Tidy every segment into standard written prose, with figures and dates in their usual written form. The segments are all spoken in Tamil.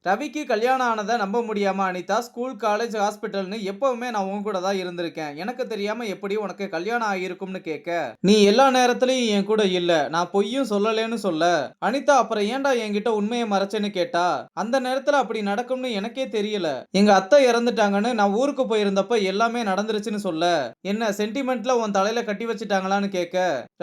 ரவிக்கு கல்யாணம் ஆனத நம்ப முடியாம அனிதா, ஸ்கூல், காலேஜ், ஹாஸ்பிட்டல்னு எப்பவுமே நான் உன் கூட தான் இருந்திருக்கேன். எனக்கு தெரியாம எப்படி உனக்கு கல்யாணம் ஆகியிருக்கும்னு கேட்க, நீ எல்லா நேரத்திலயும் என் கூட இல்ல. நான் பொய்யும் சொல்லலேன்னு சொல்ல, அனிதா அப்புறம் ஏன்டா என்கிட்ட உண்மைய மறைச்சேன்னு கேட்டா, அந்த நேரத்துல அப்படி நடக்கும்னு எனக்கே தெரியல. எங்க அத்தை இறந்துட்டாங்கன்னு நான் ஊருக்கு போயிருந்தப்ப எல்லாமே நடந்துருச்சுன்னு சொல்ல, என்ன சென்டிமெண்ட்ல உன் தலையில கட்டி வச்சுட்டாங்களான்னு கேட்க,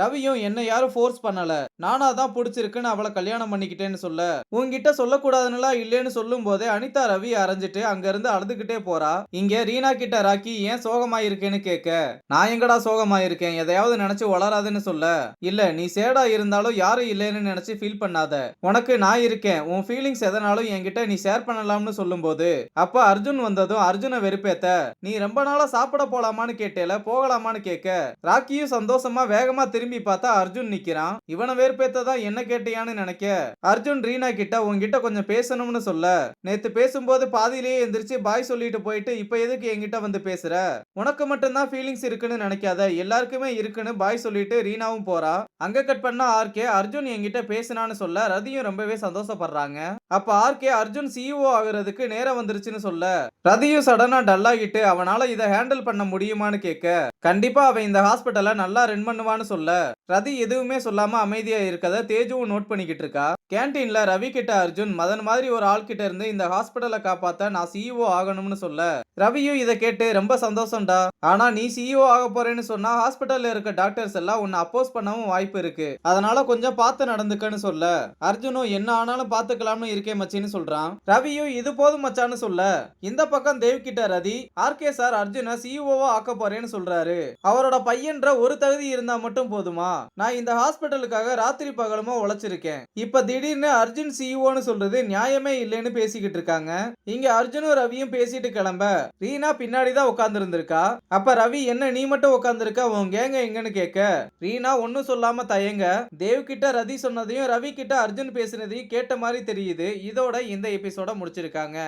ரவியும் என்ன யாரும் ஃபோர்ஸ் பண்ணல. நானா தான் புடிச்சிருக்குன்னு அவள கல்யாணம் பண்ணிக்கிட்டேன்னு சொல்ல, உன்கிட்ட சொல்லக்கூடாதுன்னுலாம் இல்லேன்னு சொல்லும் போதே அனிதா ரவி அரைஞ்சிட்டு அங்க இருந்து அழுதுகிட்டே போறா. இங்க ரீனா கிட்ட ராக்கி ஏன் சோகமாயிருக்கேன்னு கேட்க, நான் எங்கடா சோகமாயிருக்கேன், எதையாவது நினைச்சு வளராதுன்னு சொல்ல, இல்ல நீ சேடா இருந்தாலும் யாரும் இல்லைன்னு நினைச்சு ஃபீல் பண்ணாத, உனக்கு நான் இருக்கேன், உன் ஃபீலிங்ஸ் எதனாலும் என்கிட்ட நீ ஷேர் பண்ணலாம்னு சொல்லும்போது, அப்ப அர்ஜுன் வந்ததும் அர்ஜுனை வெறுப்பேத்த, நீ ரொம்ப நாளா சாப்பிட போலாமான்னு கேட்டேல, போகலாமான்னு கேட்க, ராக்கியும் சந்தோஷமா வேகமா திரும்பி பார்த்தா அர்ஜுன் நிக்கிறான். இவனை வேறுபேத்ததான் என்ன கேட்டியான்னு நினைக்க, அர்ஜுன் ரீனா கிட்ட உன்கிட்ட கொஞ்சம் பேசணும்னு சொல்ல, நேத்து பேசும்போது பாதியிலேயே எந்திரிச்சு பாய் சொல்லிட்டு போயிட்டு இப்ப எதுக்கு என்கிட்ட வந்து பேசுற, உனக்கு மட்டும்தான் ஃபீலிங்ஸ் இருக்குன்னு நினைக்காத, எல்லாருக்குமே இருக்குன்னு பாய் சொல்லிட்டு ரீனாவும் போறா. அங்க கட் பண்ணா ஆர்கே அர்ஜுன் என்கிட்ட பேசினான்னு சொல்ல ரதியும் ரொம்பவே சந்தோஷப்படுறாங்க. அப்ப ஆர்கே அர்ஜுன் சிஇஓ ஆகுறதுக்கு நேரம் வந்துருச்சுன்னு சொல்ல, ரதியும் சடனா டல்லாகிட்டு அவனால இதை ஹேண்டில் பண்ண முடியுமான்னு கேட்க, கண்டிப்பா அவன் இந்த ஹாஸ்பிட்டலை நல்லா ரன் பண்ணுவான்னு சொல்ல, ரதி எதுவுமே சொல்லாம அமைதியா இருக்கத தேஜுவும் நோட் பண்ணிக்கிட்டு இருக்கா. கேன்டீன்ல ரவி கிட்ட அர்ஜுன் மதன் மாதிரி ஒரு ஆள் கிட்ட இருந்து இந்த ஹாஸ்பிட்டலை காப்பாத்த நான் சிஇஓ ஆகணும்னு சொல்ல, ரவியும் இதை கேட்டு ரொம்ப சந்தோஷம்டா, ஆனா நீ சிஇஓ ஆக போறேன்னு சொன்னா ஹாஸ்பிட்டல்ல இருக்க டாக்டர்ஸ் எல்லாம் உன்னை அப்போஸ் பண்ணவும் வாய்ப்பு இருக்கு, அதனால கொஞ்சம் பார்த்து நடந்துக்கன்னு சொல்ல, அர்ஜுனும் என்ன ஆனாலும் பாத்துக்கலாம்னு இருக்கே மச்சின்னு சொல்றான். ரவியும் இது போதும் மச்சான்னு சொல்ல, இந்த பக்கம் தேவ் கிட்ட ரதி, ஆர்கே சார் அர்ஜுனை சிஇஓவா ஆக்க போறேன்னு சொல்றாரு, அவரோட பையன்ற ஒரு தகுதி இருந்தா மட்டும் போதுமா, நான் இந்த ஹாஸ்பிட்டலுக்காக ராத்திரி பகலுமா உழைச்சிருக்கேன், இப்ப திடீர்னு அர்ஜுன் சிஇஓன்னு சொல்றது நியாயமே இல்லைன்னு பேசிக்கிட்டு இருக்காங்க. இங்க அர்ஜுனும் ரவியும் பேசிட்டு கிளம்ப ரீனா பின்னாடி தான் உட்கார்ந்து இருந்திருக்கா. அப்ப ரவி என்ன நீ மட்டும் உட்கார்ந்துருக்க, உன் கேங்க எங்கன்னு கேட்க, ரீனா ஒன்னும் சொல்லாம தயங்க, தேவ் கிட்ட ரதி சொன்னதையும் ரவி கிட்ட அர்ஜுன் பேசினதையும் கேட்ட மாதிரி தெரியுது. இதோட இந்த எபிசோட முடிச்சிருக்காங்க.